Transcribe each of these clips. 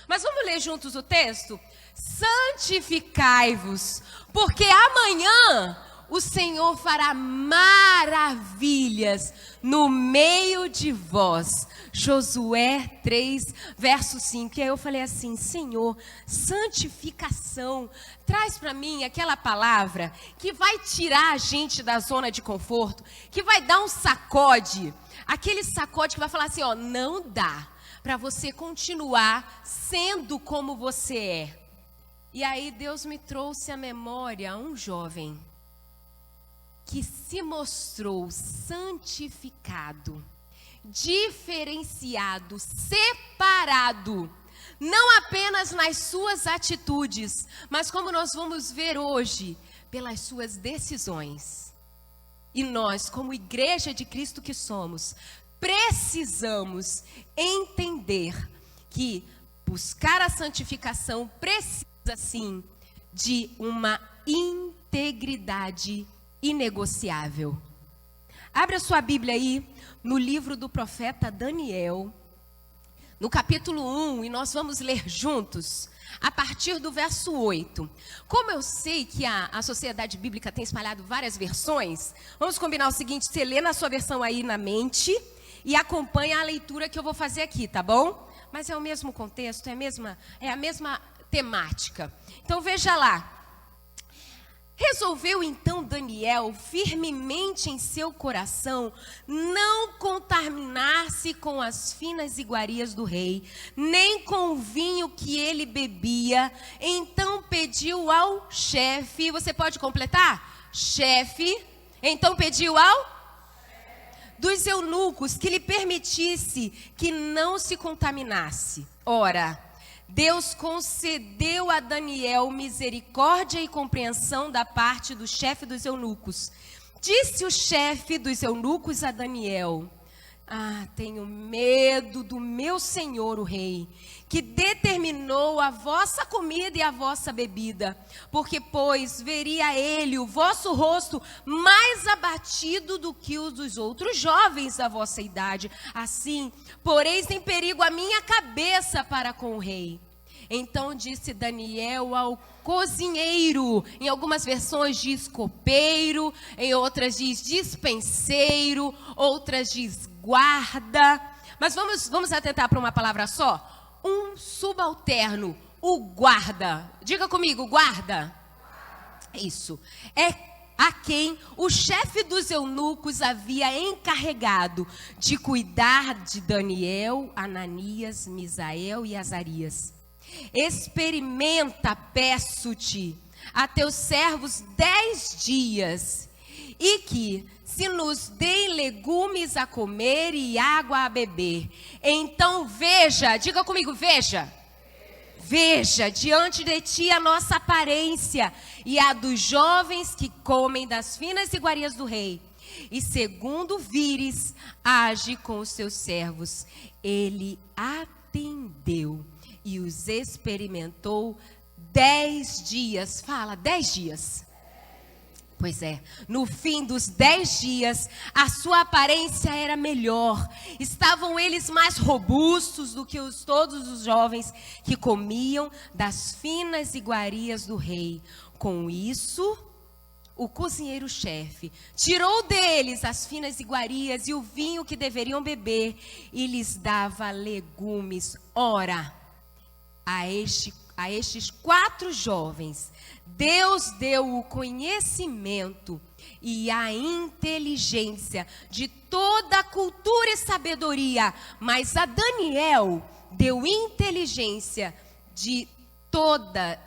Mas vamos ler juntos o texto? Santificai-vos, porque amanhã o Senhor fará maravilhas no meio de vós. Josué 3, verso 5. E aí eu falei assim: Senhor, santificação, traz para mim aquela palavra que vai tirar a gente da zona de conforto, que vai dar um sacode, aquele sacode que vai falar assim, ó, não dá para você continuar sendo como você é. E aí Deus me trouxe à memória um jovem que se mostrou santificado, diferenciado, separado, não apenas nas suas atitudes, mas como nós vamos ver hoje, pelas suas decisões. E nós, como igreja de Cristo que somos, precisamos entender que buscar a santificação precisa sim de uma integridade inegociável. Abra sua Bíblia aí no livro do profeta Daniel, no capítulo 1, e nós vamos ler juntos a partir do verso 8. Como eu sei que a Sociedade Bíblica tem espalhado várias versões, vamos combinar o seguinte: você lê na sua versão aí na mente e acompanha a leitura que eu vou fazer aqui, tá bom? Mas é o mesmo contexto, é a mesma temática. Então veja lá. Resolveu então Daniel firmemente em seu coração não contaminar-se com as finas iguarias do rei, nem com o vinho que ele bebia. Então pediu ao chefe, você pode completar? Chefe, então pediu ao dos eunucos que lhe permitisse que não se contaminasse. Ora, Deus concedeu a Daniel misericórdia e compreensão da parte do chefe dos eunucos. Disse o chefe dos eunucos a Daniel: tenho medo do meu senhor o rei, que determinou a vossa comida e a vossa bebida, porque, pois, veria ele o vosso rosto mais abatido do que o dos outros jovens da vossa idade. Assim, poreis em perigo a minha cabeça para com o rei. Então disse Daniel ao cozinheiro, em algumas versões diz copeiro, em outras diz dispenseiro, outras diz guarda. Mas vamos atentar para uma palavra só. Um subalterno, o guarda. Diga comigo, guarda. Isso. É a quem o chefe dos eunucos havia encarregado de cuidar de Daniel, Ananias, Misael e Azarias. Experimenta, peço-te, a teus servos 10 dias, e que se nos deem legumes a comer e água a beber. Então veja, diga comigo, veja. Veja diante de ti a nossa aparência e a dos jovens que comem das finas iguarias do rei. E segundo vires, age com os seus servos. Ele atendeu e os experimentou 10 dias. Fala, 10 dias. Pois é, no fim dos 10 dias, a sua aparência era melhor. Estavam eles mais robustos do que todos os jovens que comiam das finas iguarias do rei. Com isso, o cozinheiro-chefe tirou deles as finas iguarias e o vinho que deveriam beber e lhes dava legumes. Ora, a estes 4 jovens, Deus deu o conhecimento e a inteligência de toda a cultura e sabedoria, mas a Daniel deu inteligência de todas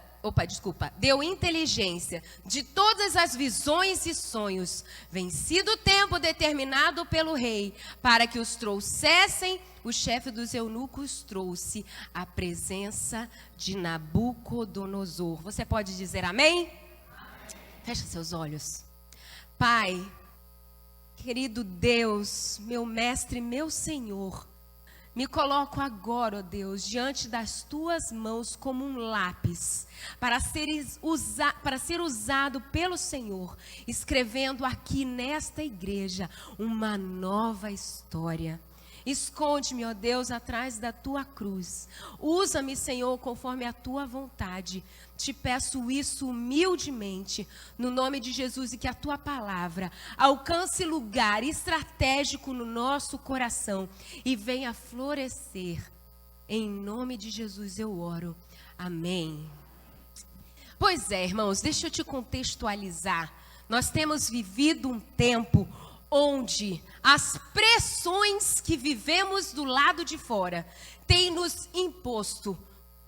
as visões e sonhos, vencido o tempo determinado pelo rei, para que os trouxessem. O chefe dos eunucos trouxe a presença de Nabucodonosor. Você pode dizer amém? Amém. Fecha seus olhos. Pai, querido Deus, meu mestre, meu Senhor, me coloco agora, ó Deus, diante das tuas mãos como um lápis, para ser usado pelo Senhor, escrevendo aqui nesta igreja uma nova história. Esconde-me, ó Deus, atrás da tua cruz. Usa-me, Senhor, conforme a tua vontade. Te peço isso humildemente, no nome de Jesus, e que a tua palavra alcance lugar estratégico no nosso coração e venha florescer. Em nome de Jesus eu oro. Amém. Pois é, irmãos, deixa eu te contextualizar. Nós temos vivido um tempo onde as pressões que vivemos do lado de fora têm nos imposto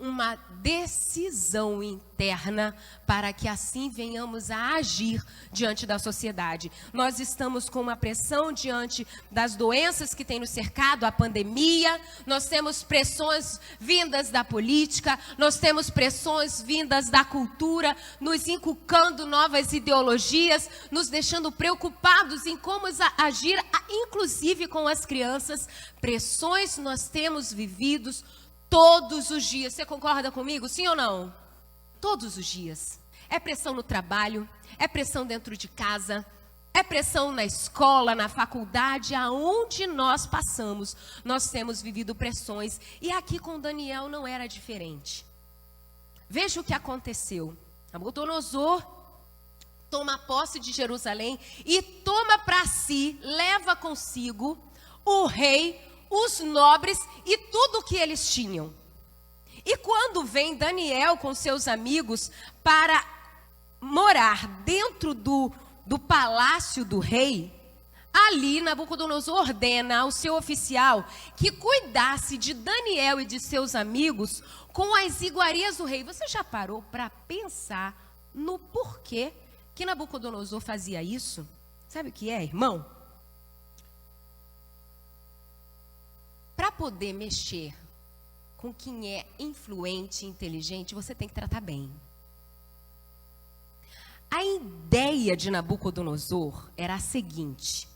uma decisão interna para que assim venhamos a agir diante da sociedade. Nós estamos com uma pressão diante das doenças que têm nos cercado, a pandemia, nós temos pressões vindas da política, nós temos pressões vindas da cultura, nos inculcando novas ideologias, nos deixando preocupados em como agir, inclusive com as crianças. Pressões nós temos vividos todos os dias. Você concorda comigo? Sim ou não? Todos os dias. É pressão no trabalho, é pressão dentro de casa, é pressão na escola, na faculdade, aonde nós passamos. Nós temos vivido pressões. E aqui com Daniel não era diferente. Veja o que aconteceu. Nabucodonosor toma posse de Jerusalém e toma para si, leva consigo o rei, os nobres e tudo o que eles tinham. E quando vem Daniel com seus amigos para morar dentro do palácio do rei, ali Nabucodonosor ordena ao seu oficial que cuidasse de Daniel e de seus amigos com as iguarias do rei. Você já parou para pensar no porquê que Nabucodonosor fazia isso? Sabe o que é, irmão? Para poder mexer com quem é influente e inteligente, você tem que tratar bem. A ideia de Nabucodonosor era a seguinte: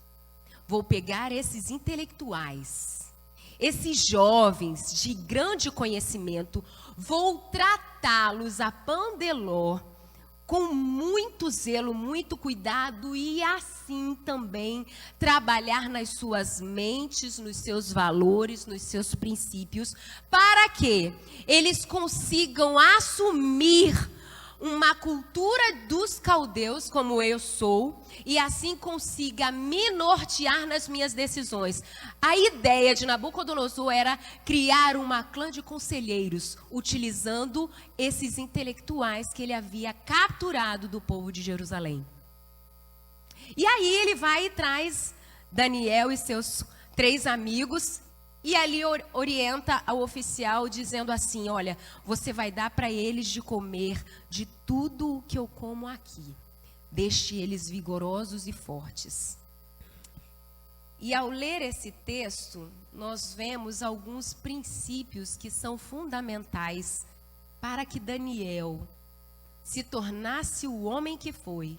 vou pegar esses intelectuais, esses jovens de grande conhecimento, vou tratá-los a pandeló, com muito zelo, muito cuidado, e assim também trabalhar nas suas mentes, nos seus valores, nos seus princípios, para que eles consigam assumir uma cultura dos caldeus, como eu sou, e assim consiga me nortear nas minhas decisões. A ideia de Nabucodonosor era criar uma clã de conselheiros, utilizando esses intelectuais que ele havia capturado do povo de Jerusalém. E aí ele vai e traz Daniel e seus 3 amigos, e ali orienta ao oficial dizendo assim: olha, você vai dar para eles de comer de tudo o que eu como aqui. Deixe eles vigorosos e fortes. E ao ler esse texto, nós vemos alguns princípios que são fundamentais para que Daniel se tornasse o homem que foi.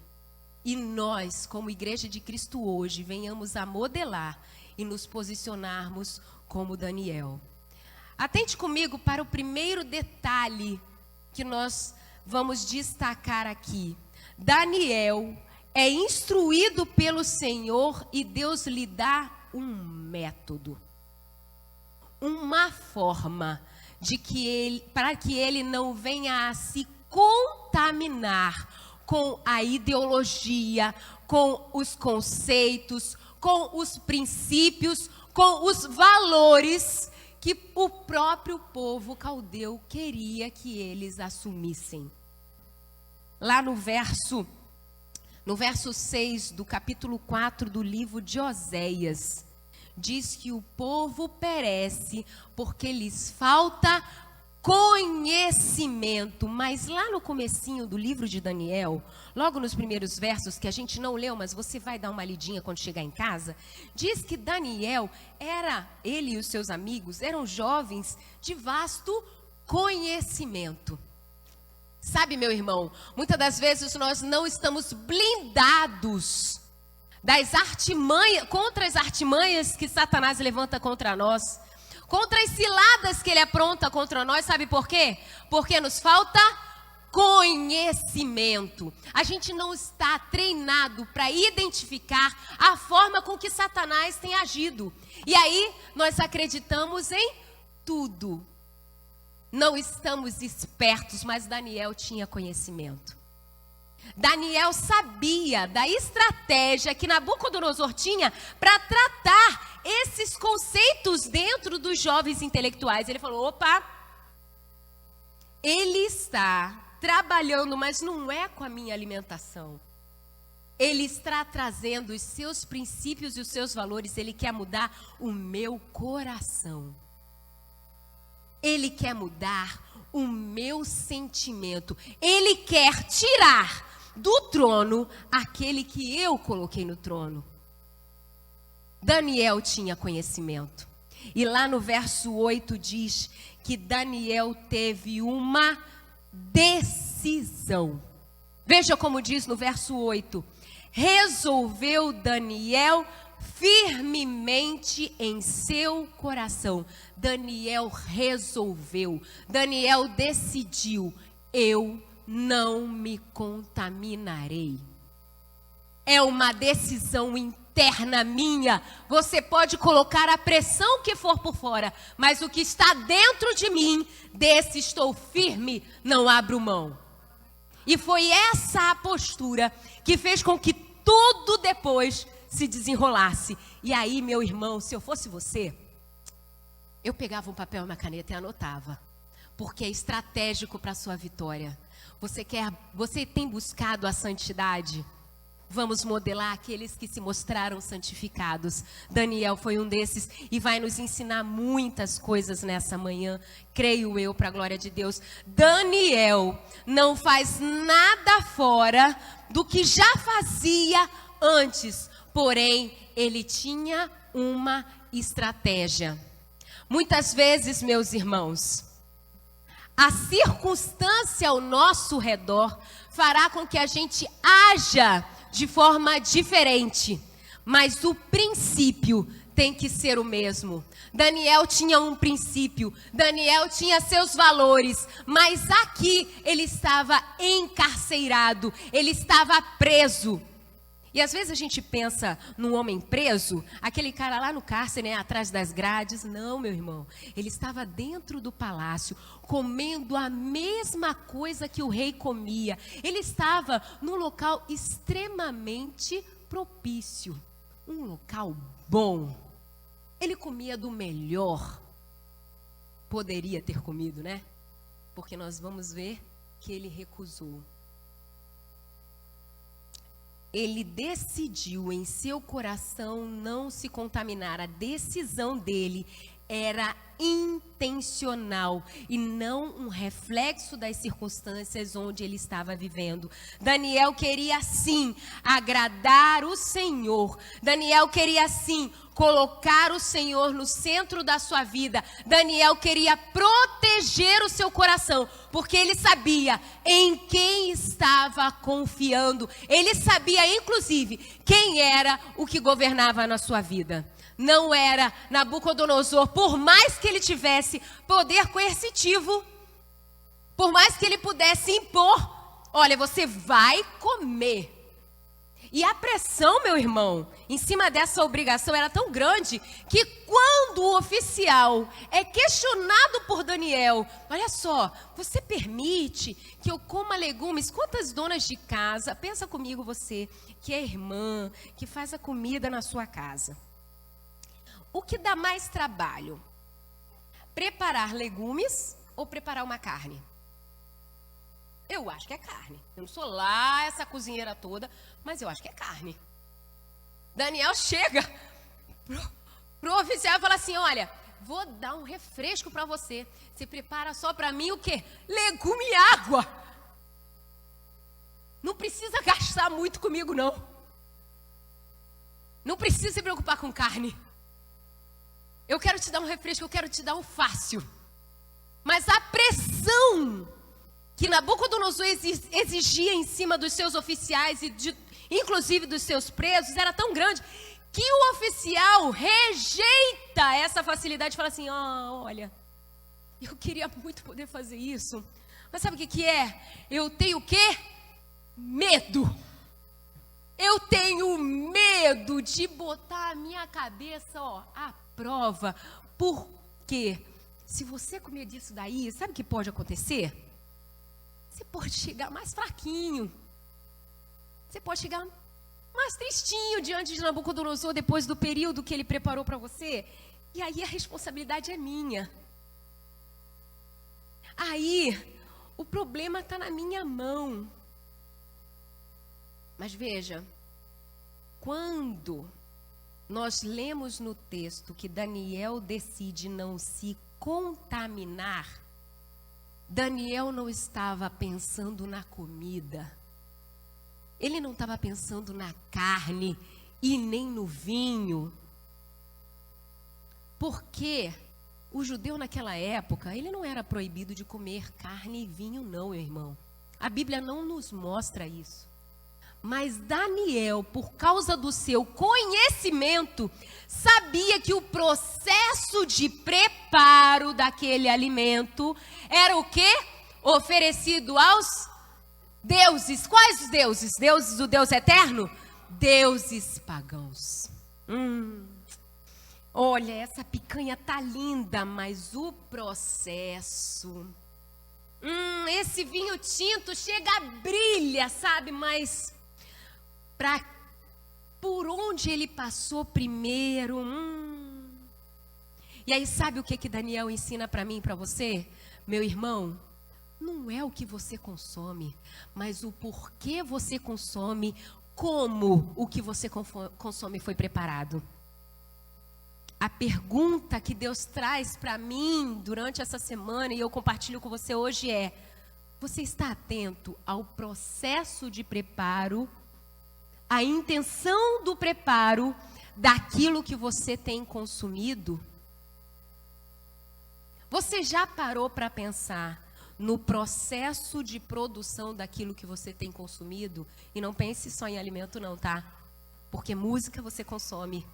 E nós, como Igreja de Cristo hoje, venhamos a modelar e nos posicionarmos como Daniel. Atente comigo para o primeiro detalhe que nós vamos destacar aqui. Daniel é instruído pelo Senhor e Deus lhe dá um método, uma forma para que ele não venha a se contaminar com a ideologia, com os conceitos, com os princípios, com os valores que o próprio povo caldeu queria que eles assumissem. Lá no verso 6 do capítulo 4 do livro de Oséias, diz que o povo perece porque lhes falta conhecimento. Mas lá no comecinho do livro de Daniel, logo nos primeiros versos, que a gente não leu, mas você vai dar uma lidinha quando chegar em casa, diz que Daniel ele e os seus amigos eram jovens de vasto conhecimento. Sabe, meu irmão, muitas das vezes nós não estamos blindados contra as artimanhas que Satanás levanta contra nós, contra as ciladas que ele apronta contra nós. Sabe por quê? Porque nos falta conhecimento. A gente não está treinado para identificar a forma com que Satanás tem agido. E aí nós acreditamos em tudo. Não estamos espertos, mas Daniel tinha conhecimento. Daniel sabia da estratégia que Nabucodonosor tinha para tratar esses conceitos dentro dos jovens intelectuais. Ele falou, opa, ele está trabalhando, mas não é com a minha alimentação. Ele está trazendo os seus princípios e os seus valores. Ele quer mudar o meu coração. Ele quer mudar o meu sentimento. Ele quer tirar do trono aquele que eu coloquei no trono. Daniel tinha conhecimento. E lá no verso 8 diz que Daniel teve uma decisão. Veja como diz no verso 8. Resolveu Daniel firmemente em seu coração. Daniel resolveu. Daniel decidiu. Eu não me contaminarei. É uma decisão interna minha. Você pode colocar a pressão que for por fora, mas o que está dentro de mim, desse estou firme, não abro mão. E foi essa a postura que fez com que tudo depois se desenrolasse. E aí, meu irmão, se eu fosse você, eu pegava um papel e uma caneta e anotava, porque é estratégico para a sua vitória. Você tem buscado a santidade? Vamos modelar aqueles que se mostraram santificados. Daniel foi um desses e vai nos ensinar muitas coisas nessa manhã, creio eu, para a glória de Deus. Daniel não faz nada fora do que já fazia antes, porém, ele tinha uma estratégia. Muitas vezes, meus irmãos, a circunstância ao nosso redor fará com que a gente haja de forma diferente, mas o princípio tem que ser o mesmo. Daniel tinha um princípio, Daniel tinha seus valores, mas aqui ele estava encarcerado, ele estava preso. E às vezes a gente pensa num homem preso, aquele cara lá no cárcere, né, atrás das grades. Não, meu irmão, ele estava dentro do palácio, comendo a mesma coisa que o rei comia. Ele estava num local extremamente propício, um local bom. Ele comia do melhor. Poderia ter comido, né? Porque nós vamos ver que ele recusou. Ele decidiu em seu coração não se contaminar. A decisão dele era intencional e não um reflexo das circunstâncias onde ele estava vivendo. Daniel queria sim agradar o Senhor. Daniel queria sim colocar o Senhor no centro da sua vida. Daniel queria proteger o seu coração, porque ele sabia em quem estava confiando. Ele sabia, inclusive, quem era o que governava na sua vida. Não era Nabucodonosor, por mais que ele tivesse poder coercitivo, por mais que ele pudesse impor, olha, você vai comer. E a pressão, meu irmão, em cima dessa obrigação era tão grande que quando o oficial é questionado por Daniel, olha só, você permite que eu coma legumes? Quantas donas de casa, pensa comigo você, que é irmã, que faz a comida na sua casa. O que dá mais trabalho? Preparar legumes ou preparar uma carne? Eu acho que é carne. Eu não sou lá essa cozinheira toda, mas eu acho que é carne. Daniel chega pro oficial e fala assim, olha, vou dar um refresco para você. Você prepara só para mim o quê? Legume e água. Não precisa gastar muito comigo, não. Não precisa se preocupar com carne. Eu quero te dar um refresco, eu quero te dar um fácil. Mas a pressão que Nabucodonosor exigia em cima dos seus oficiais e inclusive dos seus presos era tão grande que o oficial rejeita essa facilidade e fala assim, olha, eu queria muito poder fazer isso, Mas sabe o que que é? Eu tenho o quê? Medo. Eu tenho medo de botar a minha cabeça, à prova. Por quê? Se você comer disso daí, sabe o que pode acontecer? Você pode chegar mais fraquinho. Você pode chegar mais tristinho diante de Nabucodonosor depois do período que ele preparou para você. E aí a responsabilidade é minha. Aí o problema está na minha mão. Mas veja, quando nós lemos no texto que Daniel decide não se contaminar, Daniel não estava pensando na comida, ele não estava pensando na carne e nem no vinho, porque o judeu naquela época, ele não era proibido de comer carne e vinho não, meu irmão. A Bíblia não nos mostra isso. Mas Daniel, por causa do seu conhecimento, sabia que o processo de preparo daquele alimento era o quê? Oferecido aos deuses. Quais os deuses? Deuses do Deus eterno? Deuses pagãos. Olha, essa picanha tá linda, mas o processo... esse vinho tinto chega a brilha, sabe? Mas... por onde ele passou primeiro. E aí sabe o que Daniel ensina para mim e para você? Meu irmão, não é o que você consome, mas o porquê você consome, como o que você consome foi preparado. A pergunta que Deus traz para mim durante essa semana, e eu compartilho com você hoje é: você está atento ao processo de preparo, a intenção do preparo daquilo que você tem consumido? Você já parou para pensar no processo de produção daquilo que você tem consumido? E não pense só em alimento não, tá? Porque música você consome,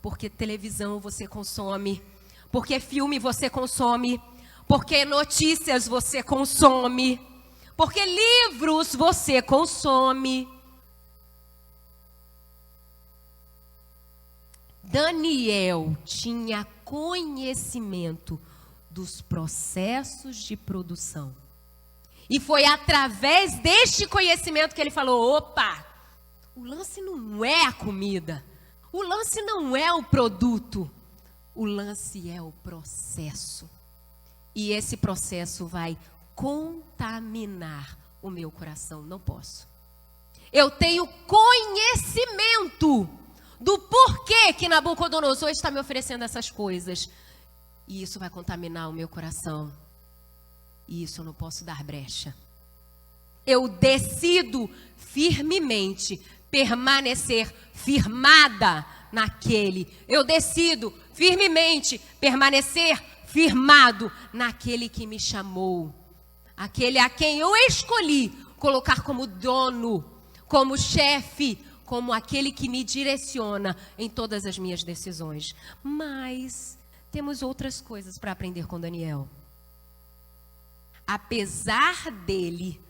porque televisão você consome, porque filme você consome, porque notícias você consome, porque livros você consome. Daniel tinha conhecimento dos processos de produção. E foi através deste conhecimento que ele falou: opa, o lance não é a comida, o lance não é o produto, o lance é o processo. E esse processo vai contaminar o meu coração. Não posso. Eu tenho conhecimento do porquê que Nabucodonosor está me oferecendo essas coisas. E isso vai contaminar o meu coração. E isso eu não posso dar brecha. Eu decido firmemente permanecer firmada naquele. Eu decido firmemente permanecer firmado naquele que me chamou. Aquele a quem eu escolhi colocar como dono, como chefe, como aquele que me direciona em todas as minhas decisões. Mas temos outras coisas para aprender com Daniel. Apesar dele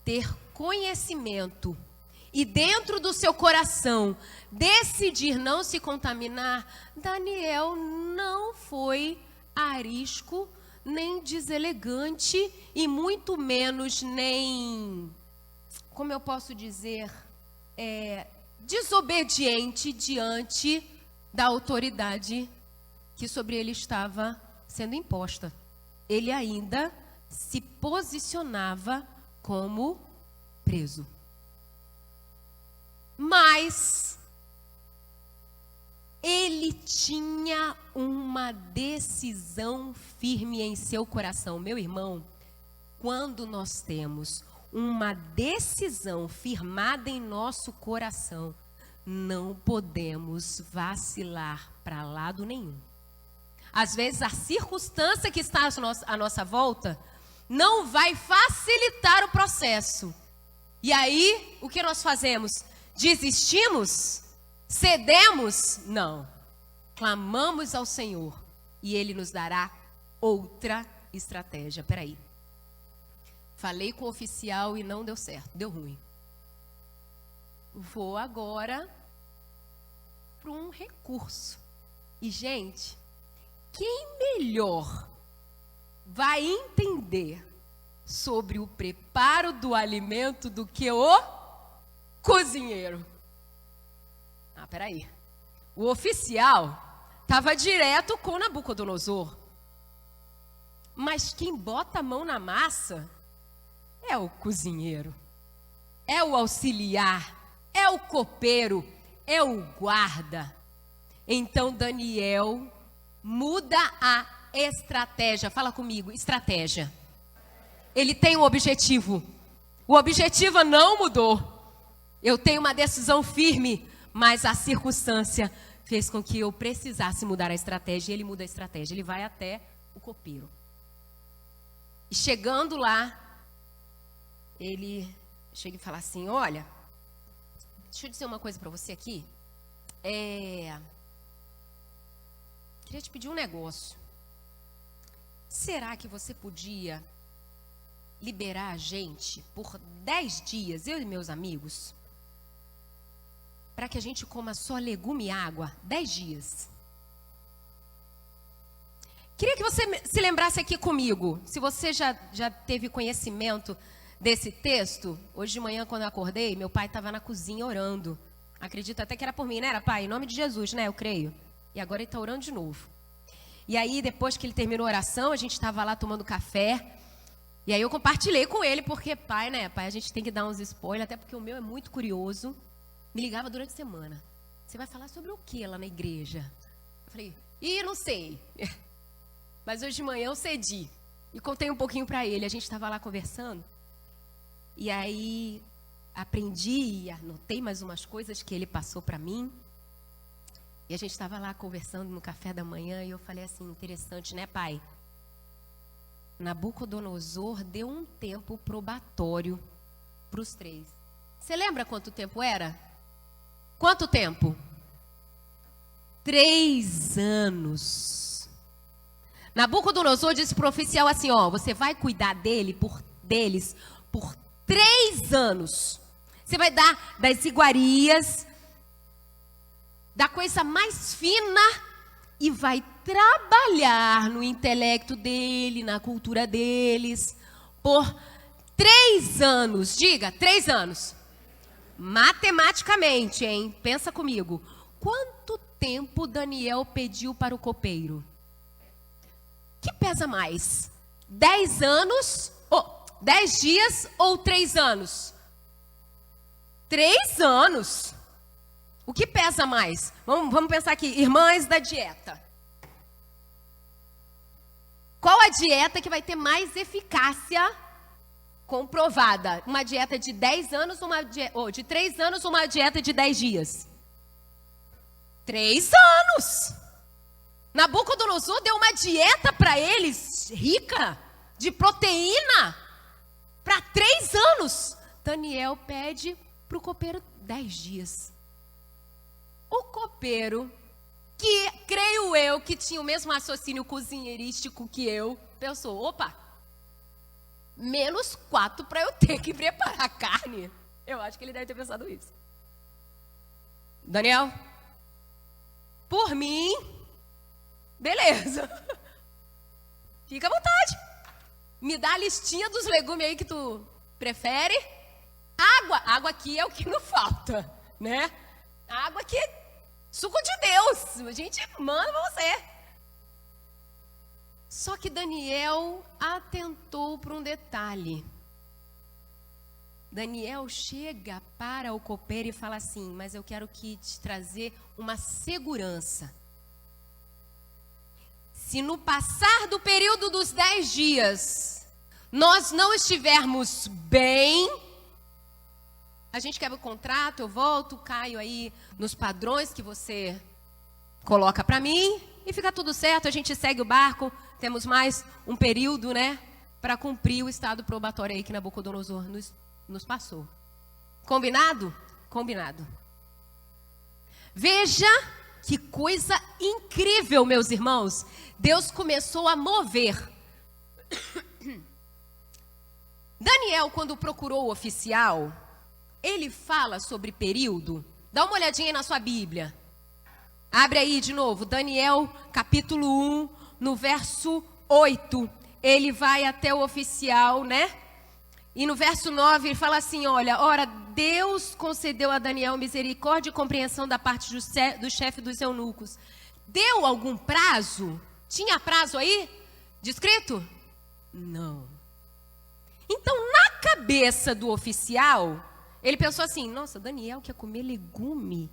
ter conhecimento e dentro do seu coração decidir não se contaminar, Daniel não foi arisco, nem deselegante e muito menos nem, como eu posso dizer, desobediente diante da autoridade que sobre ele estava sendo imposta. Ele ainda se posicionava como preso. Mas ele tinha uma decisão firme em seu coração. Meu irmão, quando nós temos uma decisão firmada em nosso coração, não podemos vacilar para lado nenhum. Às vezes a circunstância que está à nossa volta não vai facilitar o processo. E aí, o que nós fazemos? Desistimos? Cedemos? Não. Clamamos ao Senhor e Ele nos dará outra estratégia. Peraí. Falei com o oficial e não deu certo, deu ruim. Vou agora para um recurso. E, gente, quem melhor vai entender sobre o preparo do alimento do que o cozinheiro? Ah, peraí. O oficial estava direto com Nabucodonosor. Mas quem bota a mão na massa é o cozinheiro, é o auxiliar, é o copeiro, é o guarda. Então Daniel muda a estratégia. Fala comigo, estratégia. Ele tem um objetivo. O objetivo não mudou. Eu tenho uma decisão firme, mas a circunstância fez com que eu precisasse mudar a estratégia. E ele muda a estratégia. Ele vai até o copeiro. E chegando lá, ele chega e fala assim: olha, deixa eu dizer uma coisa para você aqui. Queria te pedir um negócio. Será que você podia liberar a gente por 10 dias, eu e meus amigos, para que a gente coma só legume e água? 10 dias. Queria que você se lembrasse aqui comigo, se você já teve conhecimento desse texto. Hoje de manhã, quando eu acordei, meu pai estava na cozinha orando. Acredito até que era por mim, né? Era, pai, em nome de Jesus, né? Eu creio. E agora ele está orando de novo. E aí, depois que ele terminou a oração, a gente estava lá tomando café. E aí eu compartilhei com ele, porque pai, né? Pai, a gente tem que dar uns spoilers, até porque o meu é muito curioso. Me ligava durante a semana. Você vai falar sobre o que lá na igreja? Eu falei, não sei. Mas hoje de manhã eu cedi. E contei um pouquinho para ele. A gente estava lá conversando. E aí aprendi e anotei mais umas coisas que ele passou para mim. E a gente estava lá conversando no café da manhã. E eu falei assim, interessante, né, pai? Nabucodonosor deu um tempo probatório para os 3. Você lembra quanto tempo era? Quanto tempo? 3 anos. Nabucodonosor disse para o oficial assim, ó, você vai cuidar deles por 3 anos. Você vai dar das iguarias, da coisa mais fina, e vai trabalhar no intelecto dele, na cultura deles, por 3 anos. Diga, 3 anos. Matematicamente, hein? Pensa comigo. Quanto tempo Daniel pediu para o copeiro? Que pesa mais? 10 anos, 10 dias ou 3 anos? 3 anos. O que pesa mais? Vamos pensar aqui, irmãs da dieta. Qual a dieta que vai ter mais eficácia comprovada? Uma dieta de 10 anos ou de 3 anos ou uma dieta de 10 dias? 3 anos. Nabucodonosor deu uma dieta para eles, rica de proteína, para 3 anos. Daniel pede para o copeiro 10 dias. O copeiro, que creio eu que tinha o mesmo raciocínio cozinheirístico que eu, pensou, opa, menos 4 para eu ter que preparar a carne. Eu acho que ele deve ter pensado isso. Daniel, por mim, beleza. Fica à vontade. Me dá a listinha dos legumes aí que tu prefere. Água aqui é o que não falta, né? Água aqui, suco de Deus. A gente manda pra você. Só que Daniel atentou para um detalhe. Daniel chega para o copeiro e fala assim, mas eu quero te trazer uma segurança. Se no passar do período dos 10 dias, nós não estivermos bem, a gente quebra o contrato, eu volto, caio aí nos padrões que você coloca para mim e fica tudo certo, a gente segue o barco, temos mais um período, né, para cumprir o estado probatório aí que Nabucodonosor nos passou. Combinado? Combinado. Veja que coisa incrível, meus irmãos. Deus começou a mover Daniel, quando procurou o oficial, ele fala sobre período. Dá uma olhadinha aí na sua Bíblia. Abre aí de novo, Daniel capítulo 1, no verso 8. Ele vai até o oficial, né? E no verso 9 ele fala assim, olha, ora, Deus concedeu a Daniel misericórdia e compreensão da parte do chefe dos eunucos. Deu algum prazo? Tinha prazo aí? Descrito? Não. Então, na cabeça do oficial, ele pensou assim, nossa, Daniel quer comer legume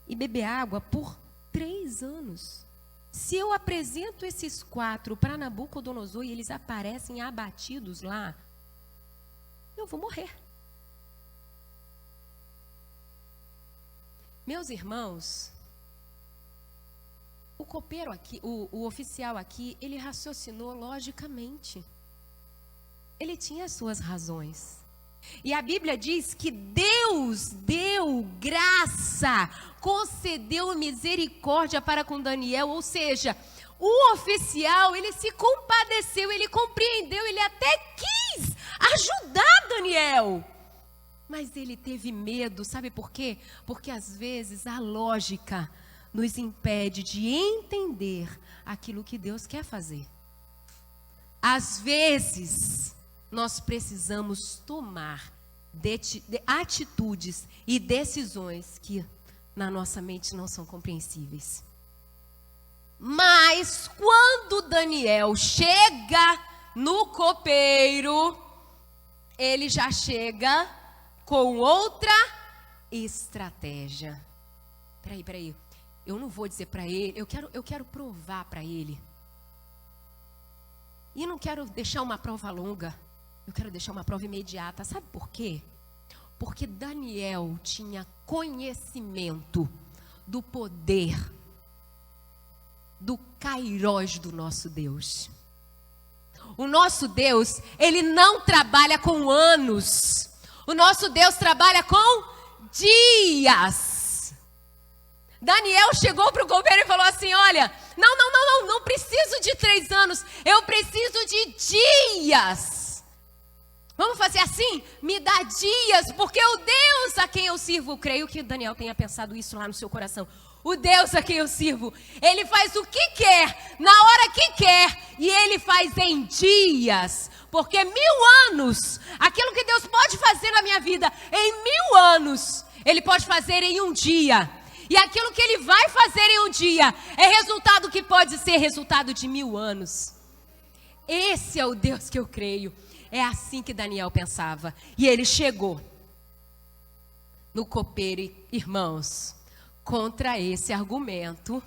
e beber água por 3 anos. Se eu apresento esses 4 para Nabucodonosor e eles aparecem abatidos lá, eu vou morrer. Meus irmãos, o copeiro aqui, o oficial aqui, ele raciocinou logicamente. Ele tinha as suas razões. E a Bíblia diz que Deus deu graça, concedeu misericórdia para com Daniel, ou seja, o oficial, ele se compadeceu, ele compreendeu, ele até quis ajudar Daniel. Mas ele teve medo, sabe por quê? Porque às vezes a lógica nos impede de entender aquilo que Deus quer fazer. Às vezes, nós precisamos tomar atitudes e decisões que na nossa mente não são compreensíveis. Mas quando Daniel chega no copeiro, ele já chega com outra estratégia. Peraí. Eu não vou dizer para ele, eu quero provar para ele. E não quero deixar uma prova longa. Eu quero deixar uma prova imediata. Sabe por quê? Porque Daniel tinha conhecimento do poder, do kairós do nosso Deus. O nosso Deus, ele não trabalha com anos. O nosso Deus trabalha com dias. Daniel chegou para o copeiro e falou assim, olha, não preciso de 3 anos, eu preciso de dias. Vamos fazer assim? Me dá dias, porque o Deus a quem eu sirvo, creio que Daniel tenha pensado isso lá no seu coração. O Deus a quem eu sirvo, ele faz o que quer, na hora que quer, e ele faz em dias. Porque 1000 anos, aquilo que Deus pode fazer na minha vida em 1000 anos, ele pode fazer em um dia. E aquilo que ele vai fazer em um dia é resultado que pode ser resultado de 1000 anos. Esse é o Deus que eu creio. É assim que Daniel pensava. E ele chegou no copeiro, irmãos, contra esse argumento.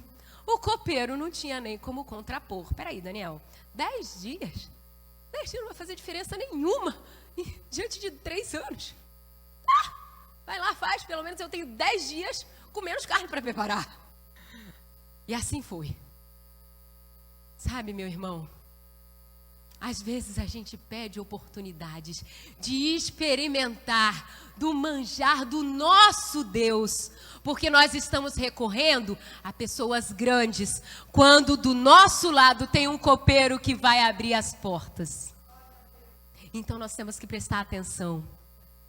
O copeiro não tinha nem como contrapor. Peraí, Daniel, 10 dias? 10 dias não vai fazer diferença nenhuma diante de 3 anos. Vai lá, faz, pelo menos eu tenho 10 dias com menos carne para preparar. E assim foi. Sabe, meu irmão, às vezes a gente pede oportunidades de experimentar do manjar do nosso Deus, porque nós estamos recorrendo a pessoas grandes, quando do nosso lado tem um copeiro que vai abrir as portas. Então nós temos que prestar atenção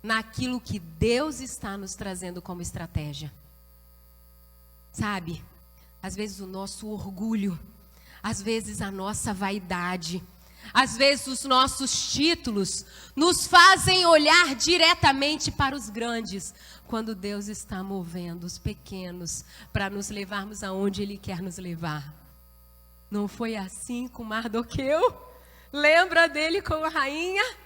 naquilo que Deus está nos trazendo como estratégia. Sabe, às vezes o nosso orgulho, às vezes a nossa vaidade, às vezes os nossos títulos nos fazem olhar diretamente para os grandes, quando Deus está movendo os pequenos para nos levarmos aonde Ele quer nos levar. Não foi assim com Mardoqueu? Lembra dele com a rainha?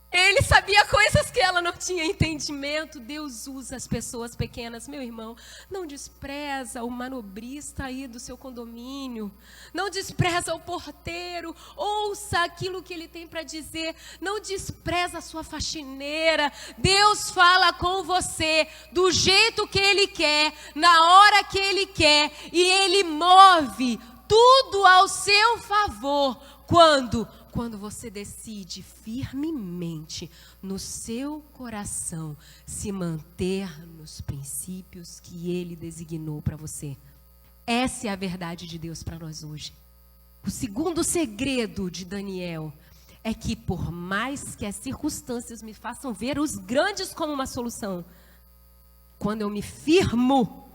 Ele sabia coisas que ela não tinha entendimento. Deus usa as pessoas pequenas. Meu irmão, não despreza o manobrista aí do seu condomínio. Não despreza o porteiro. Ouça aquilo que ele tem para dizer. Não despreza a sua faxineira. Deus fala com você do jeito que Ele quer, na hora que Ele quer. E Ele move tudo ao seu favor. Quando você decide firmemente no seu coração se manter nos princípios que Ele designou para você. Essa é a verdade de Deus para nós hoje. O segundo segredo de Daniel é que por mais que as circunstâncias me façam ver os grandes como uma solução, quando eu me firmo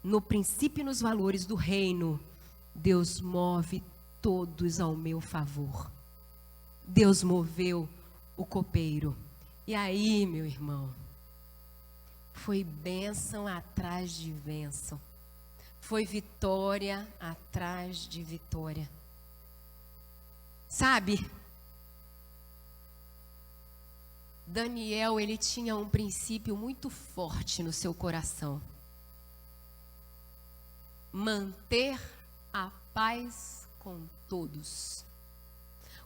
no princípio e nos valores do reino, Deus move todos ao meu favor. Deus moveu o copeiro. E aí, meu irmão, foi bênção atrás de bênção. Foi vitória atrás de vitória. Sabe? Daniel, ele tinha um princípio muito forte no seu coração. Manter a paz com todos.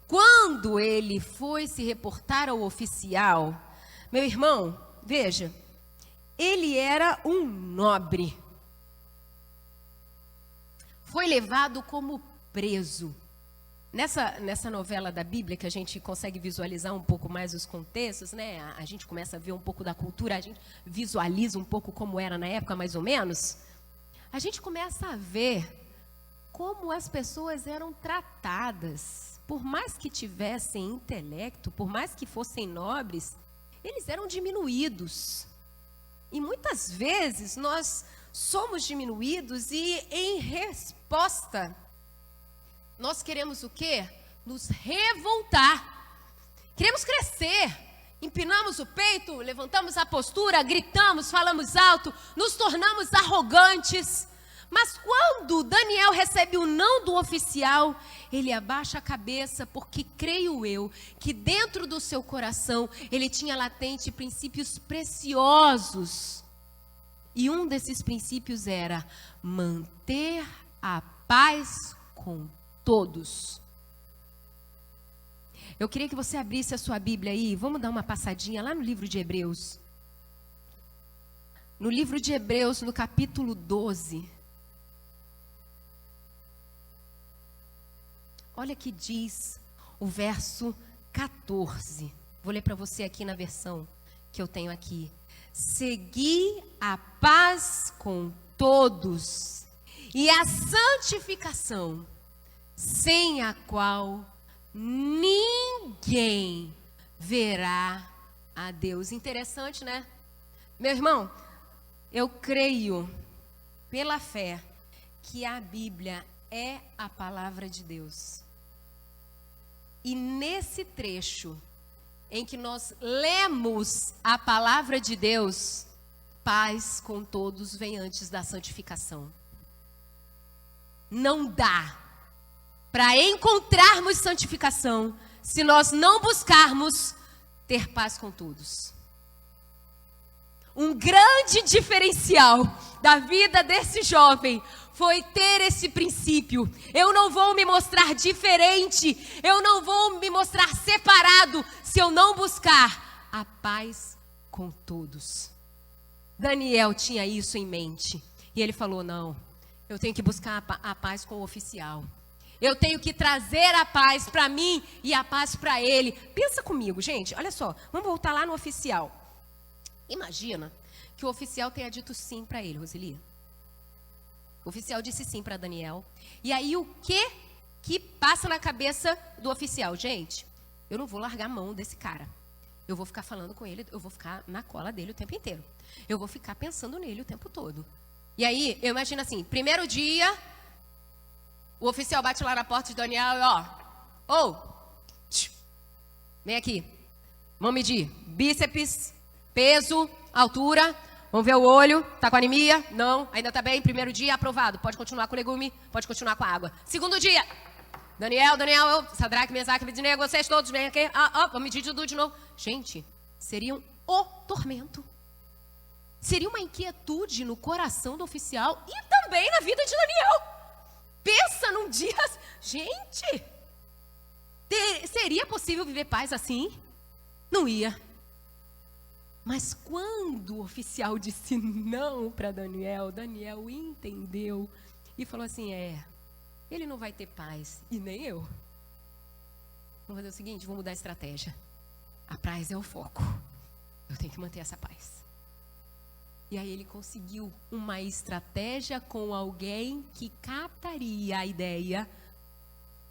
Quando ele foi se reportar ao oficial, meu irmão, veja, ele era um nobre. Foi levado como preso. Nessa novela da Bíblia, que a gente consegue visualizar um pouco mais os contextos, né? A gente começa a ver um pouco da cultura, a gente visualiza um pouco como era na época, mais ou menos. A gente começa a ver como as pessoas eram tratadas. Por mais que tivessem intelecto, por mais que fossem nobres, eles eram diminuídos. E muitas vezes nós somos diminuídos e, em resposta, nós queremos o quê? Nos revoltar. Queremos crescer. Empinamos o peito, levantamos a postura, gritamos, falamos alto, nos tornamos arrogantes. Mas quando Daniel recebe o não do oficial, ele abaixa a cabeça, porque creio eu que dentro do seu coração ele tinha latente princípios preciosos. E um desses princípios era manter a paz com todos. Eu queria que você abrisse a sua Bíblia aí, vamos dar uma passadinha lá no livro de Hebreus. No livro de Hebreus, no capítulo 12. Olha que diz o verso 14. Vou ler para você aqui na versão que eu tenho aqui. Segui a paz com todos e a santificação, sem a qual ninguém verá a Deus. Interessante, né? Meu irmão, eu creio pela fé que a Bíblia é a palavra de Deus. E nesse trecho em que nós lemos a palavra de Deus, paz com todos vem antes da santificação. Não dá para encontrarmos santificação se nós não buscarmos ter paz com todos. Um grande diferencial da vida desse jovem foi ter esse princípio. Eu não vou me mostrar diferente, eu não vou me mostrar separado se eu não buscar a paz com todos. Daniel tinha isso em mente. E ele falou, não, eu tenho que buscar a paz com o oficial. Eu tenho que trazer a paz para mim e a paz para ele. Pensa comigo, gente, olha só, vamos voltar lá no oficial. Imagina que o oficial tenha dito sim para ele, Roseli. O oficial disse sim para Daniel. E aí o que passa na cabeça do oficial? Gente, eu não vou largar a mão desse cara. Eu vou ficar falando com ele, eu vou ficar na cola dele o tempo inteiro. Eu vou ficar pensando nele o tempo todo. E aí, eu imagino assim, primeiro dia, o oficial bate lá na porta de Daniel e vem aqui. Vamos medir bíceps, peso, altura. Vamos ver o olho, tá com anemia? Não, ainda tá bem. Primeiro dia, aprovado. Pode continuar com o legume, pode continuar com a água. Segundo dia, Daniel, Sadraque, Mesaque, Abednego, vocês todos vêm aqui. Vamos medir tudo de novo. Gente, seria um tormento. Seria uma inquietude no coração do oficial e também na vida de Daniel. Pensa num dia... Gente, seria possível viver paz assim? Não ia. Mas quando o oficial disse não para Daniel, Daniel entendeu e falou assim, ele não vai ter paz, e nem eu. Vamos fazer o seguinte, vou mudar a estratégia. A paz é o foco. Eu tenho que manter essa paz. E aí ele conseguiu uma estratégia com alguém que captaria a ideia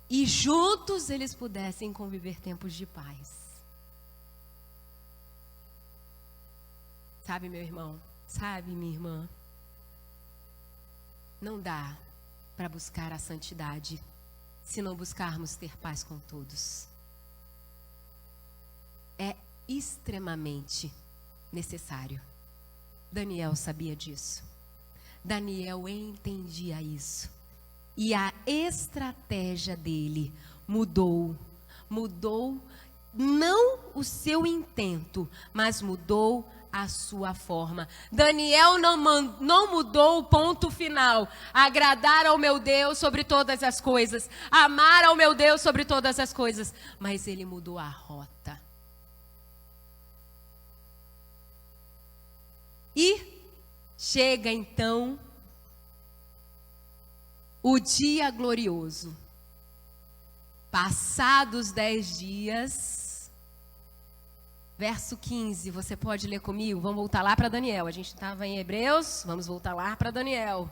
e juntos eles pudessem conviver tempos de paz. Sabe, meu irmão? Sabe, minha irmã? Não dá para buscar a santidade se não buscarmos ter paz com todos. É extremamente necessário. Daniel sabia disso. Daniel entendia isso. E a estratégia dele mudou. Mudou não o seu intento, mas mudou a sua forma. Daniel não mudou o ponto final. Agradar ao meu Deus sobre todas as coisas. Amar ao meu Deus sobre todas as coisas. Mas ele mudou a rota. E chega então o dia glorioso. Passados 10 dias, verso 15, você pode ler comigo? Vamos voltar lá para Daniel. A gente estava em Hebreus, vamos voltar lá para Daniel.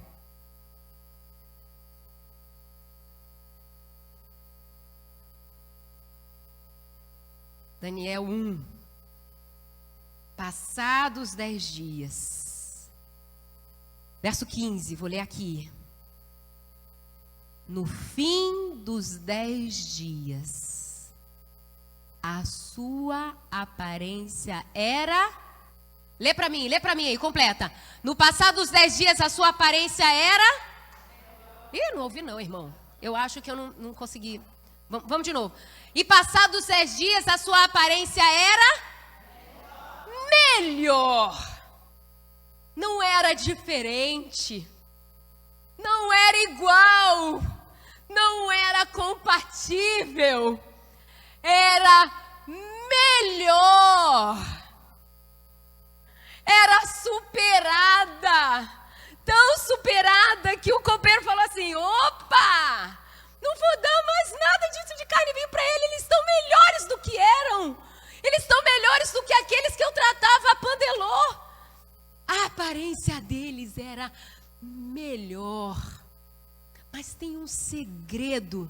Daniel 1. Passados 10 dias. Verso 15, vou ler aqui. No fim dos 10 dias, a sua aparência era... Lê para mim aí, completa. No passado dos 10 dias, a sua aparência era... Ih, não ouvi não, irmão. Eu acho que eu não consegui. Vamos de novo. E passados os 10 dias, a sua aparência era... melhor. Não era diferente. Não era igual. Não era compatível. Era melhor. Era superada. Tão superada que o copeiro falou assim: opa, não vou dar mais nada disso de carne viva para ele. Eles estão melhores do que eram. Eles estão melhores do que aqueles que eu tratava a pandelô. A aparência deles era melhor. Mas tem um segredo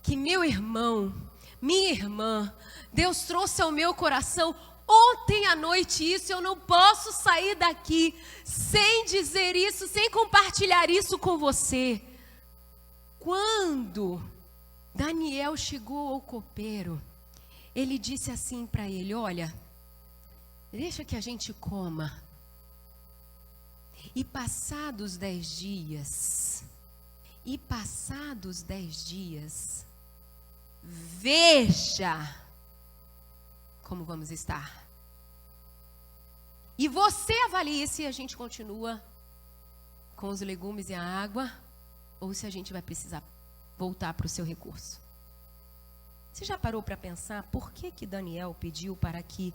que meu irmão, minha irmã, Deus trouxe ao meu coração ontem à noite isso. Eu não posso sair daqui sem dizer isso, sem compartilhar isso com você. Quando Daniel chegou ao copeiro, ele disse assim para ele: olha, deixa que a gente coma. E passados 10 dias, veja como vamos estar. E você avalie se a gente continua com os legumes e a água, ou se a gente vai precisar voltar para o seu recurso. Você já parou para pensar por que Daniel pediu para que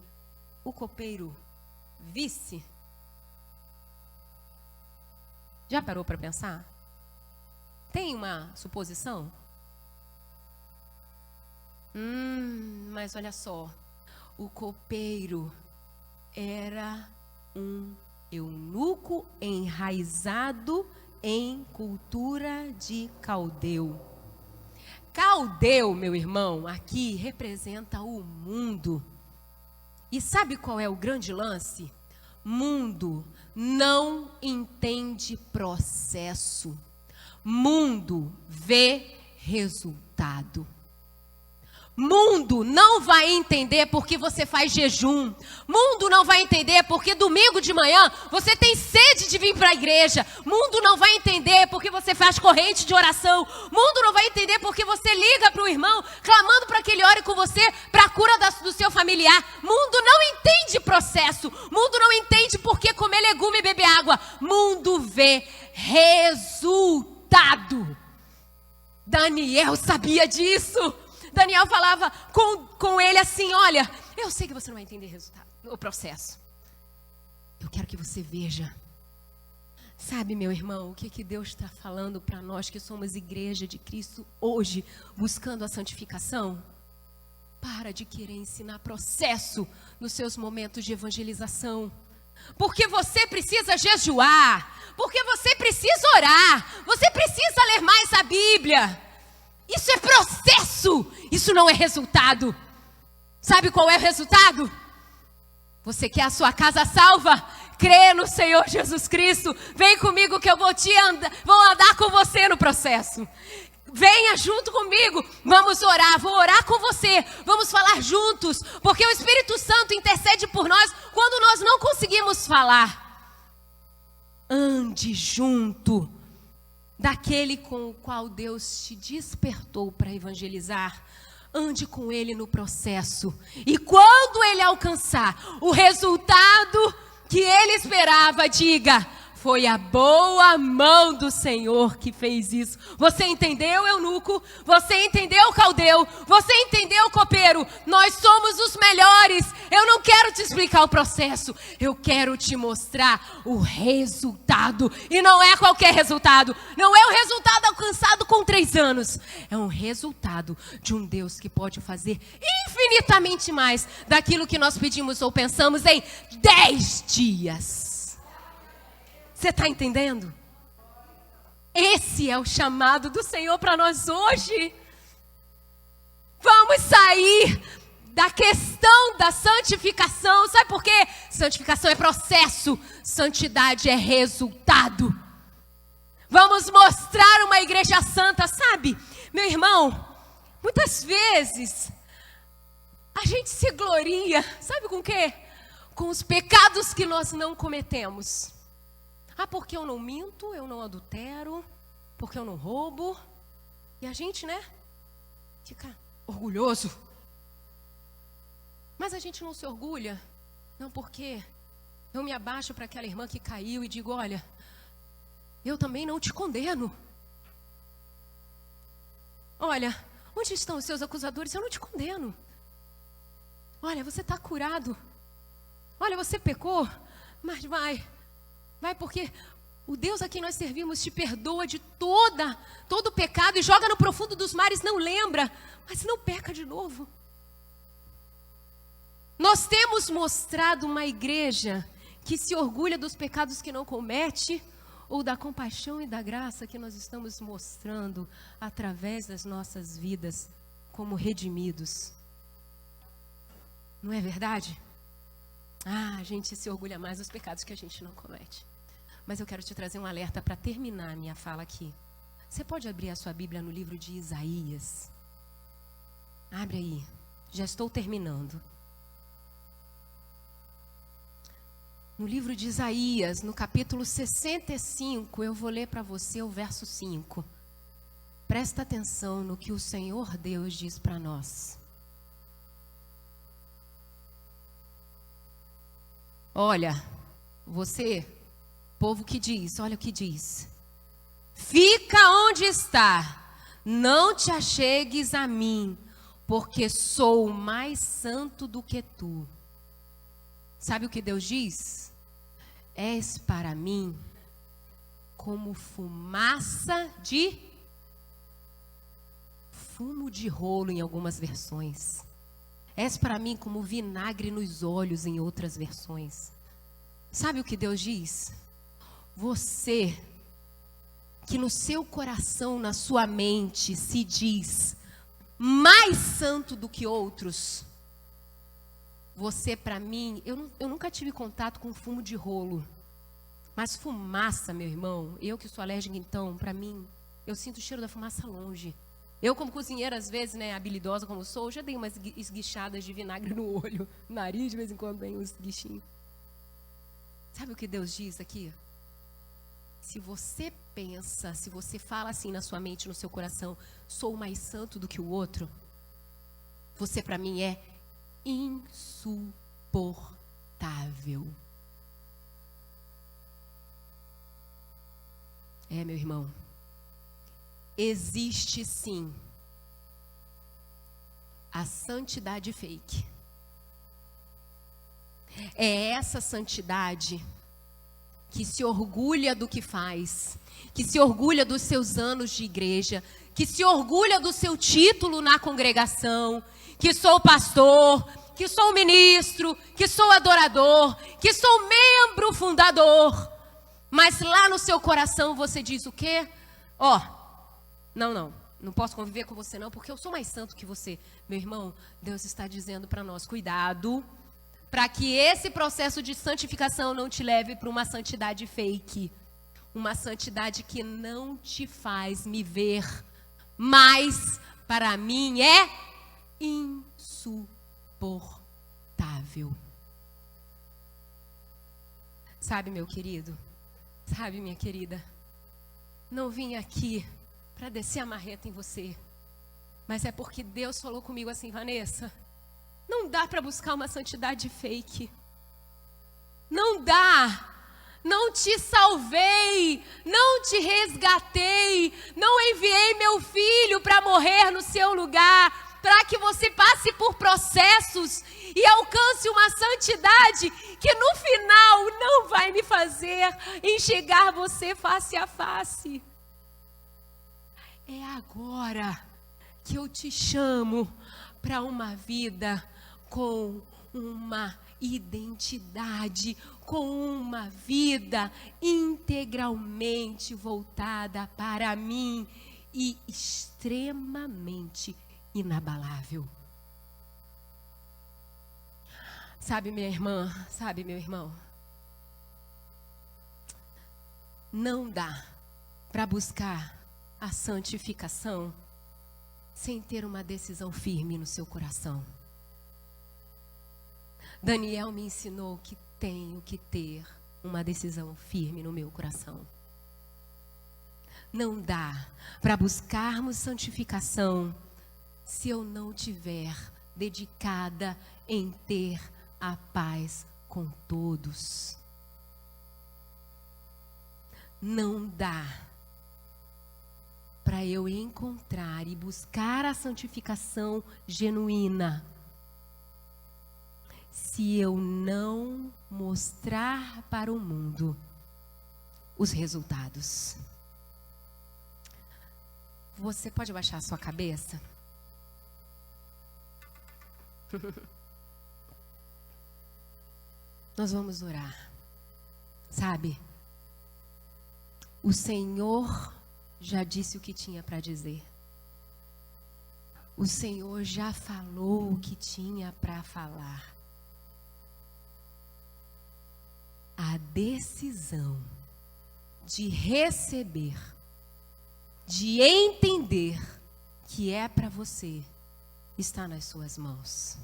o copeiro visse? Já parou para pensar? Tem uma suposição? Mas olha só, o copeiro era um eunuco enraizado em cultura de caldeu. Caldeu, meu irmão, aqui representa o mundo. E sabe qual é o grande lance? Mundo não entende processo. Mundo vê resultado. Mundo não vai entender porque você faz jejum. Mundo não vai entender porque domingo de manhã você tem sede de vir para a igreja. Mundo não vai entender porque você faz corrente de oração. Mundo não vai entender porque você liga para o irmão clamando para que ele ore com você para a cura do seu familiar. Mundo não entende processo. Mundo não entende por que comer legume e beber água. Mundo vê resultado. Daniel sabia disso. Daniel falava com ele assim: olha, eu sei que você não vai entender o processo. Eu quero que você veja. Sabe, meu irmão, o que Deus está falando para nós que somos igreja de Cristo hoje, buscando a santificação? Para de querer ensinar processo nos seus momentos de evangelização. Porque você precisa jejuar. Porque você precisa orar. Você precisa ler mais a Bíblia. Isso é processo, isso não é resultado. Sabe qual é o resultado? Você quer a sua casa salva? Crê no Senhor Jesus Cristo. Vem comigo que eu vou andar com você no processo. Venha junto comigo, vamos orar, vou orar com você, vamos falar juntos, porque o Espírito Santo intercede por nós quando nós não conseguimos falar. Ande junto daquele com o qual Deus te despertou para evangelizar. Ande com ele no processo. E quando ele alcançar o resultado que ele esperava, diga: foi a boa mão do Senhor que fez isso. Você entendeu, eunuco? Você entendeu, caldeu? Você entendeu, copeiro? Nós somos os melhores. Eu não quero te explicar o processo. Eu quero te mostrar o resultado. E não é qualquer resultado. Não é o resultado alcançado com 3 anos. É um resultado de um Deus que pode fazer infinitamente mais daquilo que nós pedimos ou pensamos em 10 dias. Você está entendendo? Esse é o chamado do Senhor para nós hoje. Vamos sair da questão da santificação. Sabe por quê? Santificação é processo, santidade é resultado. Vamos mostrar uma igreja santa, sabe? Meu irmão, muitas vezes a gente se gloria, sabe com o quê? Com os pecados que nós não cometemos. Ah, porque eu não minto, eu não adultero, porque eu não roubo. E a gente, né, fica orgulhoso. Mas a gente não se orgulha, não, porque eu me abaixo para aquela irmã que caiu e digo: olha, eu também não te condeno. Olha, onde estão os seus acusadores? Eu não te condeno. Olha, você está curado. Olha, você pecou, mas vai porque o Deus a quem nós servimos te perdoa de todo o pecado e joga no profundo dos mares, não lembra, mas não peca de novo. Nós temos mostrado uma igreja que se orgulha dos pecados que não comete, ou da compaixão e da graça que nós estamos mostrando através das nossas vidas como redimidos. Não é verdade? A gente se orgulha mais dos pecados que a gente não comete. Mas eu quero te trazer um alerta para terminar a minha fala aqui. Você pode abrir a sua Bíblia no livro de Isaías. Abre aí. Já estou terminando. No livro de Isaías, no capítulo 65, eu vou ler para você o verso 5. Presta atenção no que o Senhor Deus diz para nós. Olha, você, povo que diz, olha o que diz. Fica onde está, não te achegues a mim, porque sou mais santo do que tu. Sabe o que Deus diz? És para mim como fumaça de fumo de rolo em algumas versões. És para mim como vinagre nos olhos em outras versões. Sabe o que Deus diz? Você, que no seu coração, na sua mente, se diz mais santo do que outros, você para mim, eu nunca tive contato com fumo de rolo, mas fumaça, meu irmão, eu que sou alérgica então, para mim, eu sinto o cheiro da fumaça longe. Eu, como cozinheira, às vezes, né, habilidosa como sou, já dei umas esguichadas de vinagre no olho, no nariz, de vez em quando vem uns esguichinhos. Sabe o que Deus diz aqui? Se você pensa, se você fala assim na sua mente, no seu coração, sou mais santo do que o outro, você para mim é insuportável. É, meu irmão. Existe sim a santidade fake. É essa santidade que se orgulha do que faz, que se orgulha dos seus anos de igreja, que se orgulha do seu título na congregação, que sou pastor, que sou ministro, que sou adorador, que sou membro fundador. Mas lá no seu coração você diz o quê? Não. não posso conviver com você não, porque eu sou mais santo que você. Meu irmão, Deus está dizendo para nós, cuidado, para que esse processo de santificação não te leve para uma santidade fake. Uma santidade que não te faz me ver, mas para mim é insuportável. Sabe, meu querido? Sabe, minha querida? Não vim aqui para descer a marreta em você, mas é porque Deus falou comigo assim, Vanessa, não dá para buscar uma santidade fake. Não dá. Não te salvei, não te resgatei, não enviei meu filho para morrer no seu lugar, para que você passe por processos e alcance uma santidade que no final não vai me fazer enxergar você face a face. É agora que eu te chamo para uma vida com uma identidade, com uma vida integralmente voltada para mim e extremamente inabalável. Sabe, minha irmã, sabe, meu irmão? Não dá para buscar a santificação sem ter uma decisão firme no seu coração. Daniel me ensinou que tenho que ter uma decisão firme no meu coração. Não dá para buscarmos santificação se eu não tiver dedicada em ter a paz com todos. Não dá para eu encontrar e buscar a santificação genuína se eu não mostrar para o mundo os resultados. Você pode baixar a sua cabeça? Nós vamos orar. Sabe? O Senhor já disse o que tinha para dizer. O Senhor já falou o que tinha para falar. A decisão de receber, de entender que é para você, está nas suas mãos.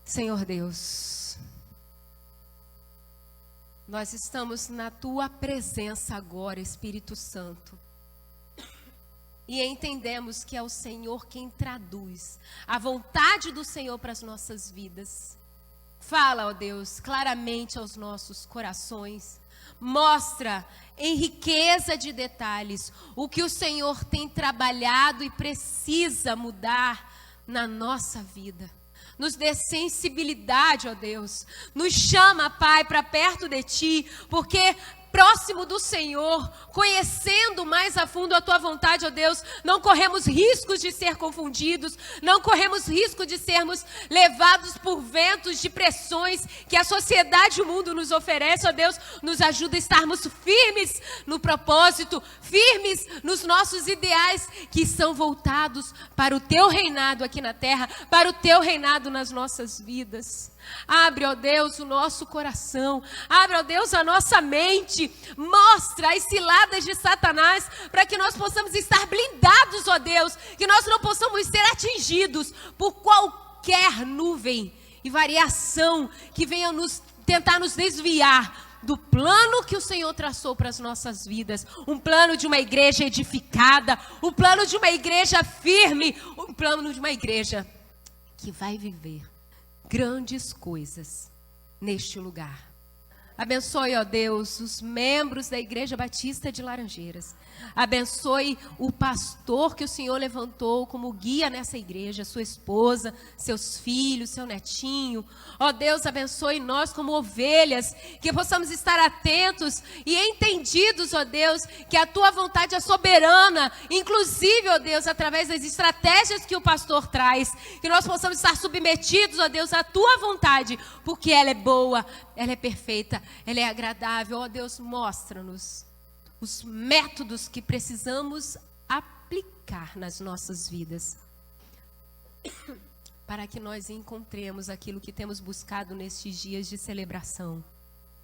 Senhor Deus, nós estamos na tua presença agora, Espírito Santo. E entendemos que é o Senhor quem traduz a vontade do Senhor para as nossas vidas. Fala, ó Deus, claramente aos nossos corações. Mostra em riqueza de detalhes o que o Senhor tem trabalhado e precisa mudar na nossa vida. Nos dê sensibilidade, ó Deus. Nos chama, Pai, para perto de Ti, porque próximo do Senhor, conhecendo mais a fundo a Tua vontade, ó Deus, não corremos riscos de ser confundidos, não corremos risco de sermos levados por ventos de pressões que a sociedade e o mundo nos oferece, ó Deus, nos ajuda a estarmos firmes no propósito, firmes nos nossos ideais que são voltados para o Teu reinado aqui na terra, para o Teu reinado nas nossas vidas. Abre, ó Deus, o nosso coração. Abre, ó Deus, a nossa mente. Mostra as ciladas de Satanás para que nós possamos estar blindados, ó Deus. Que nós não possamos ser atingidos por qualquer nuvem e variação que venha tentar nos desviar do plano que o Senhor traçou para as nossas vidas. Um plano de uma igreja edificada, um plano de uma igreja firme, um plano de uma igreja que vai viver grandes coisas neste lugar. Abençoe, ó Deus, os membros da Igreja Batista de Laranjeiras. Abençoe o pastor que o Senhor levantou como guia nessa igreja, sua esposa, seus filhos, seu netinho. Ó Deus, abençoe nós como ovelhas, que possamos estar atentos e entendidos, ó Deus, que a Tua vontade é soberana, inclusive, ó Deus, através das estratégias que o pastor traz, que nós possamos estar submetidos, ó Deus, à Tua vontade, porque ela é boa, ela é perfeita, ela é agradável. Ó Deus, mostra-nos os métodos que precisamos aplicar nas nossas vidas, para que nós encontremos aquilo que temos buscado nestes dias de celebração: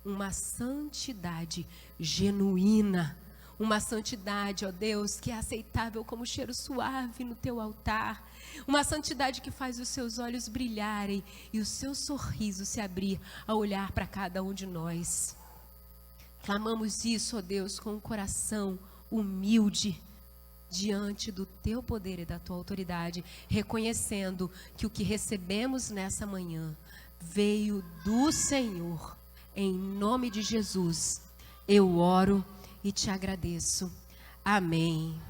uma santidade genuína, uma santidade, ó Deus, que é aceitável como cheiro suave no teu altar, uma santidade que faz os seus olhos brilharem e o seu sorriso se abrir ao olhar para cada um de nós. Clamamos isso, ó Deus, com um coração humilde diante do teu poder e da tua autoridade, reconhecendo que o que recebemos nessa manhã veio do Senhor. Em nome de Jesus, eu oro e te agradeço. Amém.